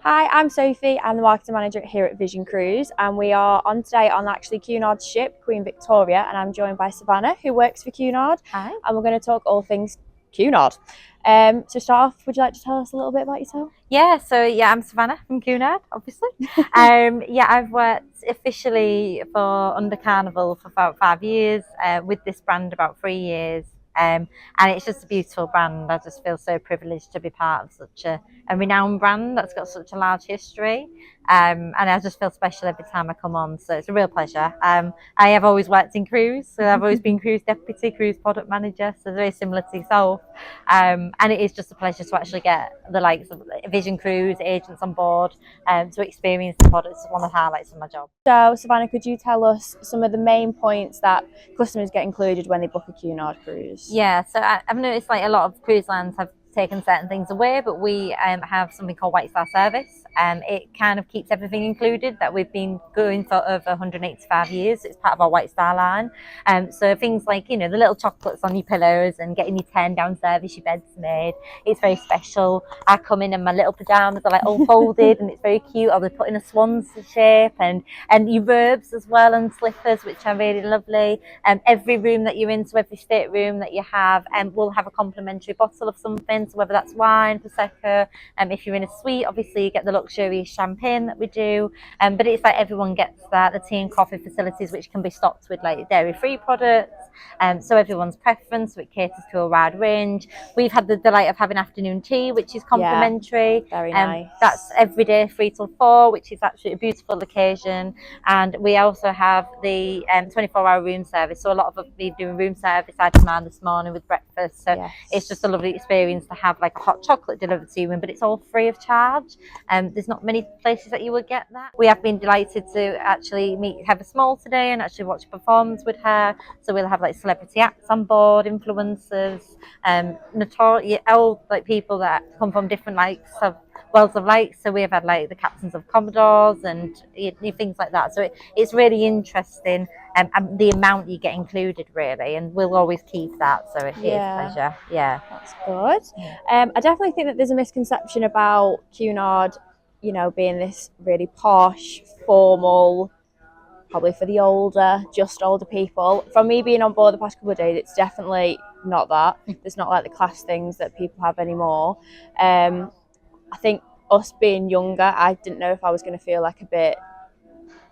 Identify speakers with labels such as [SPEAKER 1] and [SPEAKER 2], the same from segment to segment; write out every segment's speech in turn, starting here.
[SPEAKER 1] Hi, I'm Sophie. I'm the marketing manager here at Vision Cruise, and we are on today on actually Cunard's ship, Queen Victoria, and I'm joined by Savannah, who works for Cunard.
[SPEAKER 2] Hi.
[SPEAKER 1] And we're going to talk all things Cunard. To start off, would you like to tell us a little bit about yourself?
[SPEAKER 2] I'm Savannah from Cunard, obviously. I've worked officially for under Carnival for about 5 years, with this brand about 3 years. And it's just a beautiful brand. I just feel so privileged to be part of such a renowned brand that's got such a large history. And I just feel special every time I come on. So it's a real pleasure. I have always worked in cruise. So I've always been cruise deputy, cruise product manager. So very similar to yourself. And it is just a pleasure to actually get the likes of Vision Cruise agents on board to experience the product. It's one of the highlights of my job.
[SPEAKER 1] So, Savannah, could you tell us some of the main points that customers get included when they book a Cunard cruise?
[SPEAKER 2] Yeah, so I've noticed like a lot of cruise lines have taken certain things away, but we have something called White Star Service. It kind of keeps everything included that we've been going for over 185 years. It's part of our White Star line. So things like, you know, the little chocolates on your pillows and getting your turn down service, your bed's made. It's very special. I come in and my little pajamas are like all folded and it's very cute. Or they put in a swan's shape and your robes as well and slippers, which are really lovely. Every room that you're in, so every stateroom that you have, will have a complimentary bottle of something. So whether that's wine, prosecco, if you're in a suite, obviously you get the luxurious champagne that we do. But it's like everyone gets that. The tea and coffee facilities, which can be stocked with like dairy-free products. So everyone's preference, so it caters to a wide range. We've had the delight of having afternoon tea, which is complimentary.
[SPEAKER 1] Very nice.
[SPEAKER 2] That's every day 3 till 4, which is actually a beautiful occasion. And we also have the 24-hour room service. So a lot of us be doing room service. I demand this morning with breakfast. So it's just a lovely experience to have like a hot chocolate delivered to you, but it's all free of charge. There's not many places that you would get that. We have been delighted to actually meet Heather Small today and actually watch a performance with her. So we'll have like celebrity acts on board, influencers, notorious old like people that come from different likes of worlds of lights. So we've had like the captains of Commodores and things like that. So it's really interesting, and the amount you get included really, and we'll always keep that. So it is a pleasure. Yeah,
[SPEAKER 1] that's good. I definitely think that there's a misconception about Cunard, you know, being this really posh, formal, probably for the older people. From me being on board the past couple of days, it's definitely not that. There's not like the class things that people have anymore. I think us being younger, I didn't know if I was going to feel like a bit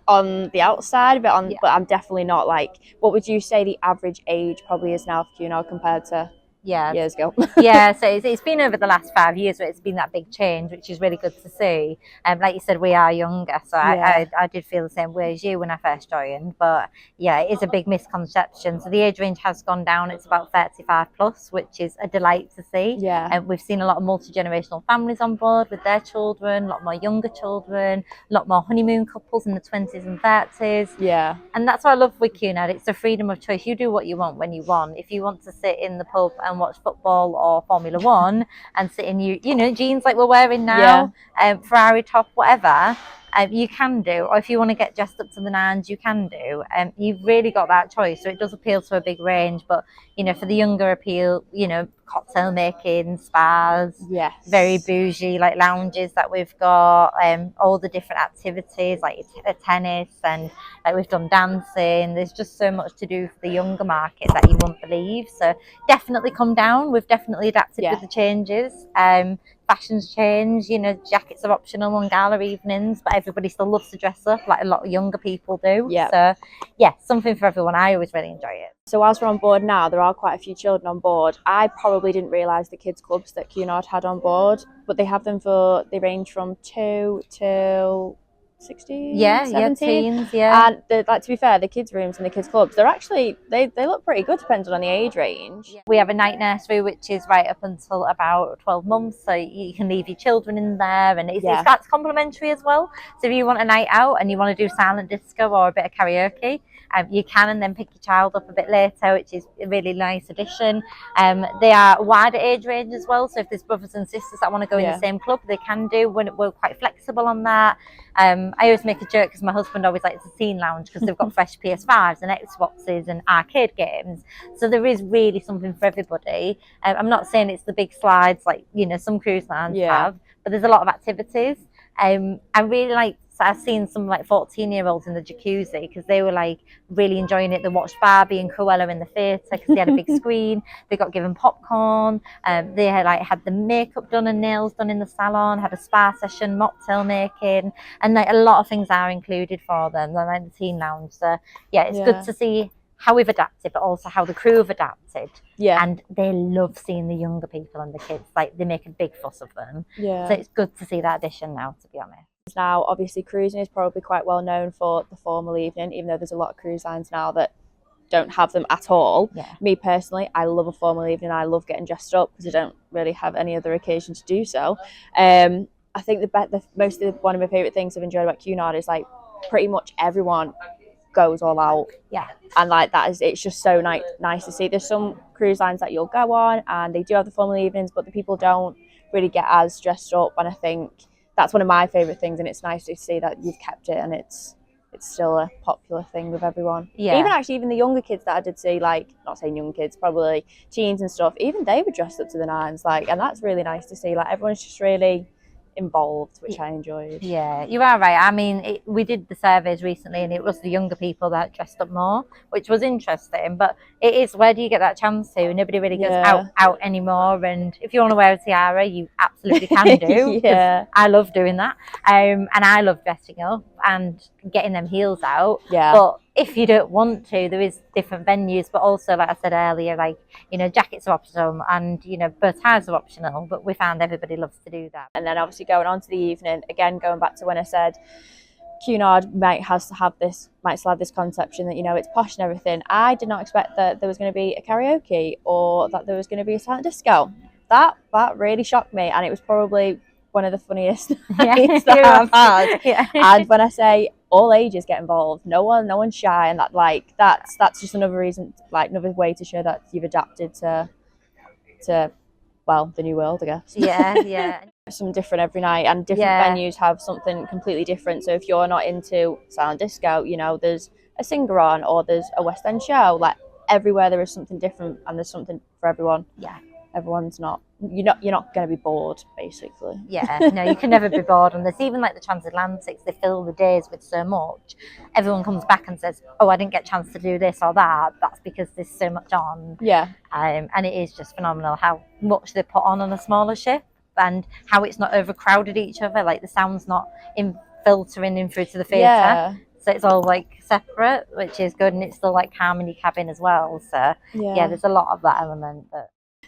[SPEAKER 1] on the outside, but I'm definitely not. Like, what would you say the average age probably is now for Cunard compared to years ago?
[SPEAKER 2] So it's been over the last 5 years where it's been that big change, which is really good to see. Like you said, we are younger, so I did feel the same way as you when I first joined. But yeah, it is a big misconception. So the age range has gone down. It's about 35 plus, which is a delight to see. And we've seen a lot of multi-generational families on board with their children, a lot more younger children, a lot more honeymoon couples in the 20s and 30s. And that's what I love with Cunard. It's the freedom of choice. You do what you want when you want. If you want to sit in the pub and watch football or Formula One and sit in you know jeans like we're wearing now, Ferrari top, whatever, you can do. Or if you want to get dressed up to the nines, you can do. You've really got that choice. So it does appeal to a big range. But you know, for the younger appeal, you know, cocktail making, spas, very bougie like lounges that we've got, all the different activities like tennis, and like we've done dancing. There's just so much to do for the younger market that you won't believe. So definitely come down. We've definitely adapted with the changes. Fashions change, you know, jackets are optional on gala evenings, but everybody still loves to dress up like a lot of younger people do. So yeah, something for everyone. I always really enjoy it.
[SPEAKER 1] So whilst we're on board now, there are quite a few children on board. I probably didn't realise the kids clubs that Cunard had on board, but they have them they range from 2 till 16, 17.
[SPEAKER 2] Teens,
[SPEAKER 1] and like, to be fair, the kids rooms and the kids clubs, they're actually they look pretty good depending on the age range.
[SPEAKER 2] We have a night nursery which is right up until about 12 months, so you can leave your children in there, and that's complimentary as well. So if you want a night out and you want to do silent disco or a bit of karaoke, you can, and then pick your child up a bit later, which is a really nice addition. They are wider age range as well, so if there's brothers and sisters that want to go in the same club, they can do. We're quite flexible on that. I always make a joke because my husband always likes the teen lounge because they've got fresh PS5s and Xboxes and arcade games. So there is really something for everybody. I'm not saying it's the big slides like, you know, some cruise lines have, but there's a lot of activities. I really like. So I've seen some like 14-year-olds in the jacuzzi because they were like really enjoying it. They watched Barbie and Cruella in the theatre because they had a big screen. They got given popcorn. They had the makeup done and nails done in the salon. Had a spa session, mocktail making, and like a lot of things are included for them. They're like the teen lounge. So yeah, it's good to see how we've adapted, but also how the crew have adapted.
[SPEAKER 1] Yeah.
[SPEAKER 2] And they love seeing the younger people and the kids. Like they make a big fuss of them.
[SPEAKER 1] Yeah.
[SPEAKER 2] So it's good to see that addition now, to be honest.
[SPEAKER 1] Now, obviously, cruising is probably quite well known for the formal evening, even though there's a lot of cruise lines now that don't have them at all.
[SPEAKER 2] Yeah.
[SPEAKER 1] Me personally, I love a formal evening. I love getting dressed up because I don't really have any other occasion to do so. I think one of my favourite things I've enjoyed about Cunard is like pretty much everyone goes all out.
[SPEAKER 2] Yeah.
[SPEAKER 1] And like it's just so nice to see. There's some cruise lines that you'll go on and they do have the formal evenings, but the people don't really get as dressed up. And I think that's one of my favourite things, and it's nice to see that you've kept it and it's still a popular thing with everyone.
[SPEAKER 2] Yeah.
[SPEAKER 1] Even the younger kids that I did see, like, not saying young kids, probably teens and stuff, even they were dressed up to the nines, like, and that's really nice to see. Like, everyone's just really involved, which I enjoyed.
[SPEAKER 2] Yeah, you are right. I mean, we did the surveys recently and it was the younger people that dressed up more, which was interesting, but it is, where do you get that chance to? Nobody really goes out anymore, and if you want to wear a tiara, you absolutely can do.
[SPEAKER 1] Yeah,
[SPEAKER 2] I love doing that, and I love dressing up and getting them heels out.
[SPEAKER 1] Yeah.
[SPEAKER 2] But if you don't want to, there is different venues, but also, like I said earlier, like, you know, jackets are optional and, you know, bow ties are optional, but we found everybody loves to do that.
[SPEAKER 1] And then obviously going on to the evening, again, going back to when I said Cunard might still have this conception that, you know, it's posh and everything. I did not expect that there was going to be a karaoke or that there was going to be a silent disco. That really shocked me, and it was probably one of the funniest nights that I've had.
[SPEAKER 2] Yeah.
[SPEAKER 1] And when I say all ages get involved, no one's shy, and that's just another reason, like another way to show that you've adapted to well, the new world, I guess.
[SPEAKER 2] Yeah.
[SPEAKER 1] Some different every night, and different venues have something completely different. So if you're not into silent disco, you know, there's a singer on, or there's a West End show. Like, everywhere there is something different, and there's something for everyone.
[SPEAKER 2] Yeah.
[SPEAKER 1] Everyone's not, you're not going to be bored, basically.
[SPEAKER 2] Yeah, no, you can never be bored on this. Even like the transatlantics, they fill the days with so much. Everyone comes back and says, oh, I didn't get a chance to do this or that. That's because there's so much on.
[SPEAKER 1] Yeah.
[SPEAKER 2] And it is just phenomenal how much they put on a smaller ship, and how it's not overcrowded each other. Like, the sound's not filtering in through to the theatre.
[SPEAKER 1] Yeah.
[SPEAKER 2] So it's all like separate, which is good, and it's still like calm in your cabin as well. So yeah, there's a lot of that element.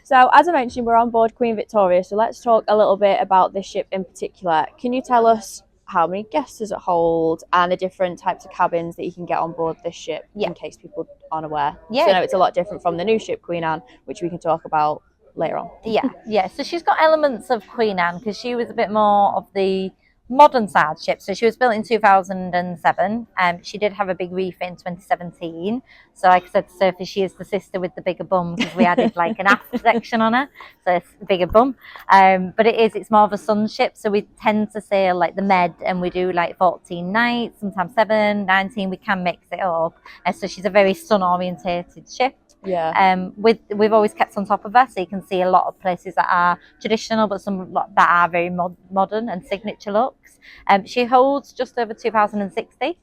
[SPEAKER 1] So, as I mentioned, we're on board Queen Victoria, so let's talk a little bit about this ship in particular. Can you tell us how many guests does it hold, and the different types of cabins that you can get on board this ship, in case people aren't aware?
[SPEAKER 2] Yeah.
[SPEAKER 1] So, I know it's a lot different from the new ship, Queen Anne, which we can talk about later on.
[SPEAKER 2] Yeah. So she's got elements of Queen Anne, because she was a bit more of the modern side ship. So she was built in 2007. She did have a big refit in 2017. So like I said to Sophie, she is the sister with the bigger bum, because we added like an aft section on her, so it's a bigger bum. But it's more of a sun ship, so we tend to sail like the Med, and we do like 14 nights, sometimes 7, 19. We can mix it up. So she's a very sun orientated ship.
[SPEAKER 1] Yeah.
[SPEAKER 2] We've always kept on top of her, so you can see a lot of places that are traditional, but some that are very modern and signature looks. She holds just over 2,060,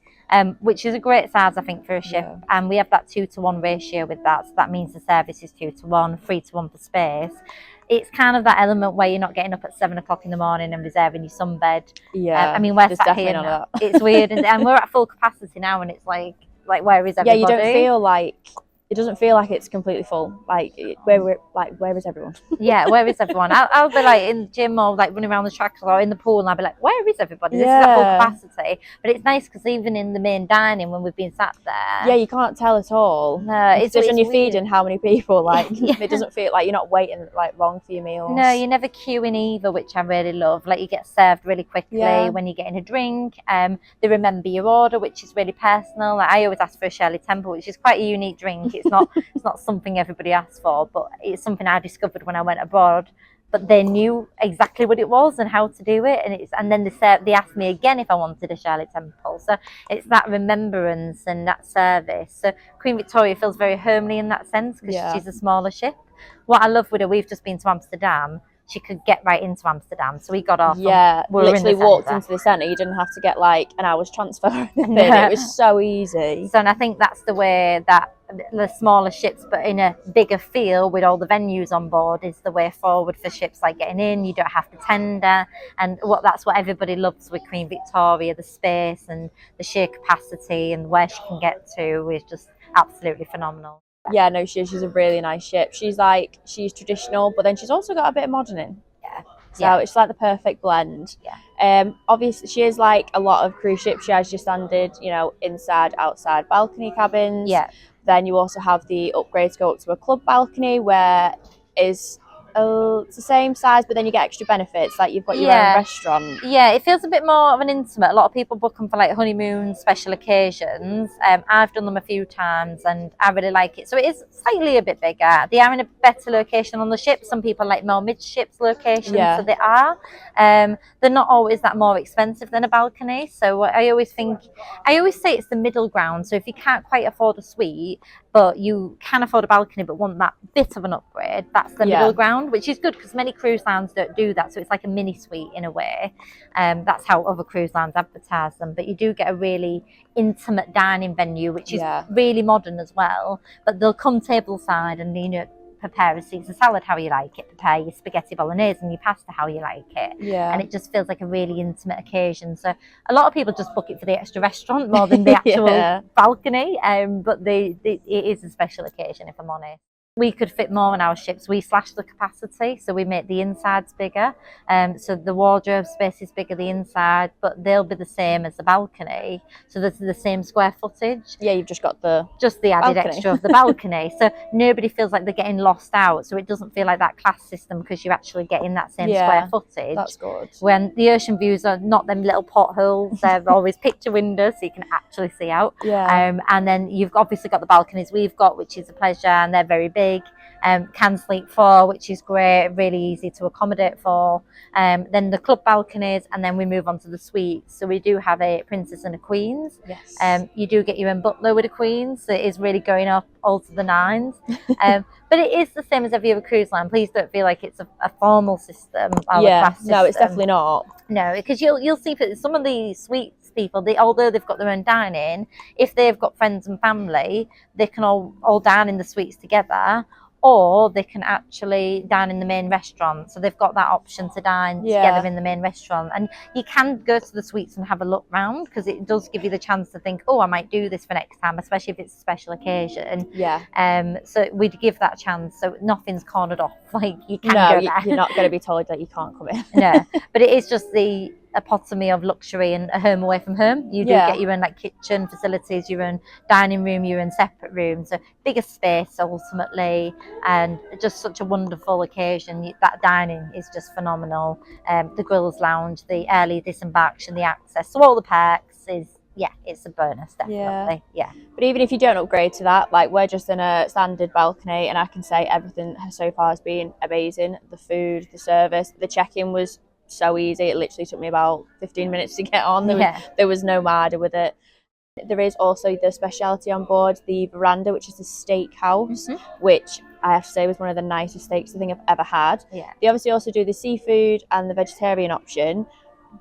[SPEAKER 2] which is a great size, I think, for a ship. And we have that 2-to-1 ratio with that, so that means the service is 2-to-1, 3-to-1 for space. It's kind of that element where you're not getting up at 7 o'clock in the morning and reserving your sunbed.
[SPEAKER 1] Yeah.
[SPEAKER 2] I mean, we're sat here now. It's weird, and we're at full capacity now, and it's like where is everybody?
[SPEAKER 1] Yeah, you don't feel like. It doesn't feel like it's completely full. Like, where is everyone?
[SPEAKER 2] Yeah, where is everyone? I'll be like in the gym, or like running around the track, or in the pool, and I'll be like, where is everybody? This is at full capacity. But it's nice, because even in the main dining, when we've been sat there,
[SPEAKER 1] you can't tell at all.
[SPEAKER 2] No,
[SPEAKER 1] it's just when you're feeding how many people. Like, it doesn't feel like you're not waiting like long for your meals.
[SPEAKER 2] No, you're never queuing either, which I really love. Like, you get served really quickly when you're getting a drink. They remember your order, which is really personal. Like, I always ask for a Shirley Temple, which is quite a unique drink. It's not something everybody asks for, but it's something I discovered when I went abroad. But they knew exactly what it was and how to do it, and then they asked me again if I wanted a Shirley Temple. So it's that remembrance and that service. So Queen Victoria feels very homely in that sense, because she's a smaller ship. What I love with her, we've just been to Amsterdam. she could get right into Amsterdam. So we got off.
[SPEAKER 1] Yeah,
[SPEAKER 2] we were
[SPEAKER 1] literally
[SPEAKER 2] in the
[SPEAKER 1] walked
[SPEAKER 2] centre.
[SPEAKER 1] into the centre. You didn't have to get like an hour's transfer or anything. It was so easy.
[SPEAKER 2] So, and I think that's the way that the smaller ships, but in a bigger feel with all the venues on board, is the way forward for ships like getting in. You don't have to tender, and that's what everybody loves with Queen Victoria, the space and the sheer capacity and where she can get to is just absolutely phenomenal.
[SPEAKER 1] Yeah, no, she's a really nice ship. She's traditional, but then she's also got a bit of modern in.
[SPEAKER 2] Yeah.
[SPEAKER 1] So it's like the perfect blend.
[SPEAKER 2] Yeah.
[SPEAKER 1] Obviously, she is like a lot of cruise ships. She has your standard, inside, outside balcony cabins.
[SPEAKER 2] Yeah.
[SPEAKER 1] Then you also have the upgrade to go up to a club balcony, where it's the same size, but then you get extra benefits, like you've got your own restaurant.
[SPEAKER 2] Yeah, it feels a bit more of an intimate. A lot of people book them for like honeymoon special occasions. I've done them a few times and I really like it. So it is slightly a bit bigger. They are in a better location on the ship. Some people like more midships locations, so they are. They're not always that more expensive than a balcony. So I always say it's the middle ground. So if you can't quite afford a suite, but you can afford a balcony but want that bit of an upgrade, that's the middle ground, which is good because many cruise lines don't do that. So it's like a mini suite in a way. That's how other cruise lines advertise them. But you do get a really intimate dining venue, which is really modern as well. But they'll come tableside and, prepare a Caesar salad how you like it, prepare your spaghetti bolognese and your pasta how you like it. And it just feels like a really intimate occasion. So a lot of people just book it for the extra restaurant more than the actual balcony. But it is a special occasion, if I'm honest. We could fit more on our ships. We slash the capacity, so we make the insides bigger. So the wardrobe space is bigger, the inside, but they'll be the same as the balcony. So this is the same square footage.
[SPEAKER 1] Yeah, you've just got the
[SPEAKER 2] added extra of the balcony. So nobody feels like they're getting lost out. So it doesn't feel like that class system because you're actually getting that same square footage.
[SPEAKER 1] That's good.
[SPEAKER 2] When the ocean views are not them little potholes, they're always picture windows, so you can actually see out. And then you've obviously got the balconies we've got, which is a pleasure, and they're very big. Can sleep 4, which is great, really easy to accommodate for. Then the club balconies, and then we move on to the suites. So we do have a princess and a queen's. You do get your own butler with a queen's, so it is really going up all to the nines. But it is the same as every other cruise line. Please don't feel like it's a formal system.
[SPEAKER 1] No, it's definitely not.
[SPEAKER 2] No, because you'll see that some of the suites people, although they've got their own dining, if they've got friends and family, they can all dine in the suites together, or they can actually dine in the main restaurant. So they've got that option to dine together in the main restaurant. And you can go to the suites and have a look round, because it does give you the chance to think, oh, I might do this for next time, especially if it's a special occasion. So we'd give that chance. So nothing's cornered off. Like, you can go there.
[SPEAKER 1] You're not going to be told that you can't come in.
[SPEAKER 2] No, but it is just the epitome of luxury and a home away from home. You do get your own kitchen facilities, your own dining room, your own separate room, so bigger space ultimately, and just such a wonderful occasion. That dining is just phenomenal. The grills lounge, the early disembarkation, the access, so all the perks is it's a bonus, definitely.
[SPEAKER 1] But even if you don't upgrade to that, like, we're just in a standard balcony, and I can say everything so far has been amazing. The food, the service, the check-in was so easy. It literally took me about 15 minutes to get on. There was no marder with it. There is also the speciality on board, the Verandah, which is a steakhouse, which I have to say was one of the nicest steaks I think I've ever had. They obviously also do the seafood and the vegetarian option,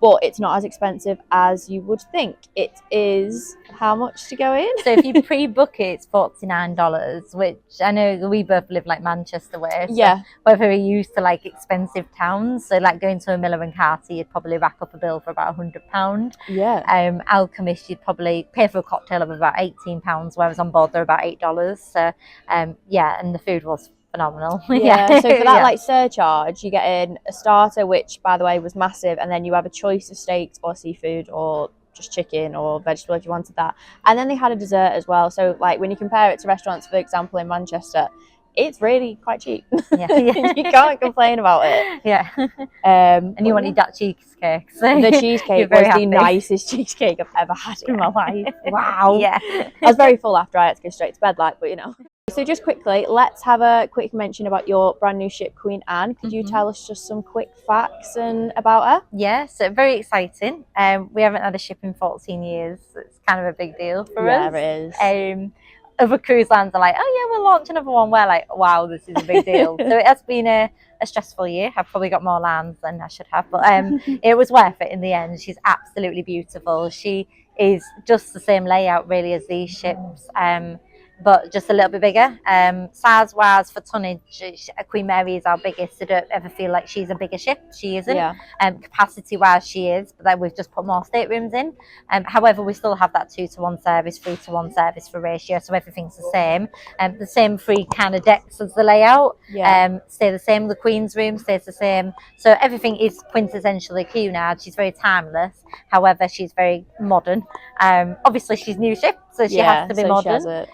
[SPEAKER 1] but it's not as expensive as you would think. It is how much to go in?
[SPEAKER 2] So if you pre-book it, it's $49, which I know we both live like Manchester way. So we're very used to expensive towns. So going to a Miller and Carter, you'd probably rack up a bill for about £100. Alchemist, you'd probably pay for a cocktail of about £18, whereas on board they're about $8. So and the food was phenomenal.
[SPEAKER 1] So for that surcharge, you get in a starter, which by the way was massive, and then you have a choice of steaks or seafood or just chicken or vegetable if you wanted that, and then they had a dessert as well. So when you compare it to restaurants, for example, in Manchester, it's really quite cheap. You can't complain about it.
[SPEAKER 2] And you wanted that cheesecake. So
[SPEAKER 1] the cheesecake was the nicest cheesecake I've ever had in my life. Wow. I was very full after. I had to go straight to bed, but So just quickly, let's have a quick mention about your brand new ship, Queen Anne. Could you tell us just some quick facts about her?
[SPEAKER 2] Yeah, so very exciting. We haven't had a ship in 14 years. So it's kind of a big deal for us.
[SPEAKER 1] Yeah, it is.
[SPEAKER 2] other cruise lines are like, oh yeah, we'll launch another one. We're like, wow, this is a big deal. So it has been a stressful year. I've probably got more lands than I should have, but it was worth it in the end. She's absolutely beautiful. She is just the same layout really as these ships, but just a little bit bigger. Size wise for tonnage, Queen Mary is our biggest, so don't ever feel like she's a bigger ship. She isn't.
[SPEAKER 1] Yeah.
[SPEAKER 2] Capacity wise she is, but then we've just put more staterooms in. However, we still have that 2-to-1 service, 3-to-1 service for ratio, so everything's the same. The same three kind of decks as the layout.
[SPEAKER 1] Yeah.
[SPEAKER 2] Stay the same. The Queen's room stays the same. So everything is quintessentially Cunard. She's very timeless. However, she's very modern. Obviously she's new ship, so she has to be modern.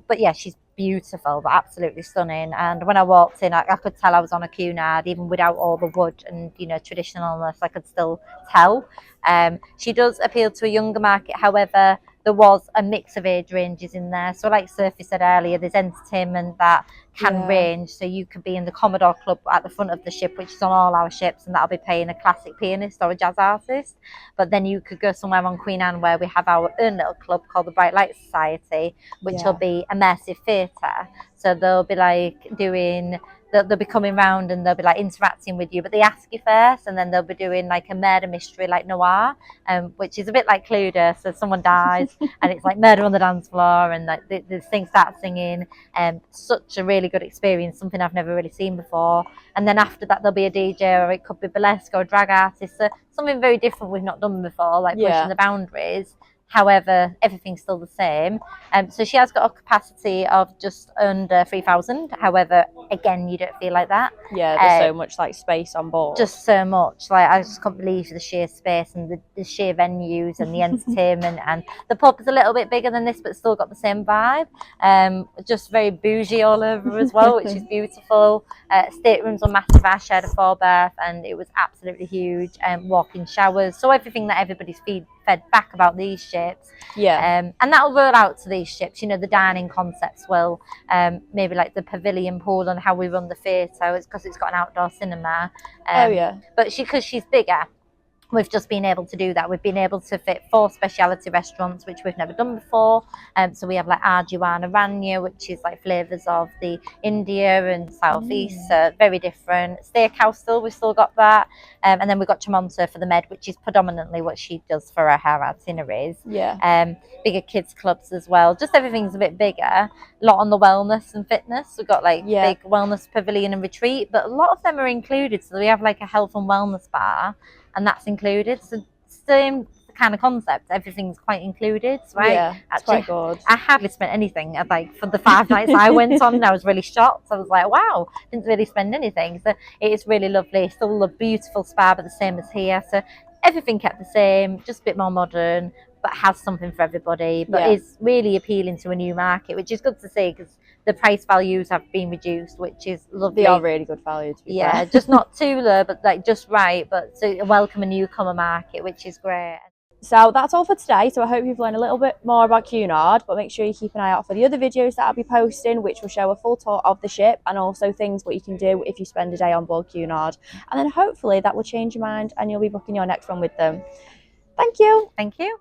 [SPEAKER 2] But yeah, she's beautiful, but absolutely stunning. And when I walked in, I could tell I was on a Cunard, even without all the wood and traditionalness. I could still tell. She does appeal to a younger market. However, there was a mix of age ranges in there. So like Sophie said earlier, there's entertainment that can range. So you could be in the Commodore Club at the front of the ship, which is on all our ships, and that'll be paying a classic pianist or a jazz artist. But then you could go somewhere on Queen Anne where we have our own little club called the Bright Light Society, which will be immersive theatre. So they'll be like doing... They'll be coming round and they'll be like interacting with you, but they ask you first, and then they'll be doing like a murder mystery like noir, which is a bit like Cluedo. So someone dies and it's like murder on the dance floor, and like the thing starts singing. Such a really good experience, something I've never really seen before. And then after that there'll be a DJ, or it could be burlesque or a drag artist, so something very different we've not done before, like pushing the boundaries. However, everything's still the same. So she has got a capacity of just under 3,000. However, again, you don't feel like that.
[SPEAKER 1] Yeah, there's so much like space on board.
[SPEAKER 2] Just so much. Like, I just can't believe the sheer space and the sheer venues and the entertainment. And the pub is a little bit bigger than this, but still got the same vibe. Just very bougie all over as well, which is beautiful. Staterooms are massive. I shared a 4-berth and it was absolutely huge. Walk-in showers. So everything that everybody's fed back about these ships. And that'll roll out to these ships. The dining concepts will, maybe like the pavilion pool and how we run the theatre. It's because it's got an outdoor cinema. But because she's bigger, we've just been able to do that. We've been able to fit 4 speciality restaurants, which we've never done before. So we have like Arjuana Ranya, which is like flavours of the India and Southeast, so very different. Steakhouse still, we've still got that. And then we've got Tremonto for the Med, which is predominantly what she does for her itineraries. Bigger kids clubs as well. Just everything's a bit bigger. A lot on the wellness and fitness. We've got like big wellness pavilion and retreat, but a lot of them are included. So we have like a health and wellness bar, and that's included. So same kind of concept, everything's quite included, right?
[SPEAKER 1] Yeah, it's quite good.
[SPEAKER 2] I hardly spent anything. Like for the 5 nights I went on, and I was really shocked. I was like, wow, didn't really spend anything. So it is really lovely. Still a beautiful spa, but the same as here. So everything kept the same, just a bit more modern, but has something for everybody. But is really appealing to a new market, which is good to see, because the price values have been reduced, which is lovely.
[SPEAKER 1] They are really good value, to be fair.
[SPEAKER 2] Just not too low, but like just right, but to welcome a newcomer market, which is great.
[SPEAKER 1] So that's all for today. So I hope you've learned a little bit more about Cunard, but make sure you keep an eye out for the other videos that I'll be posting, which will show a full tour of the ship and also things what you can do if you spend a day on board Cunard. And then hopefully that will change your mind and you'll be booking your next one with them. Thank you.
[SPEAKER 2] Thank you.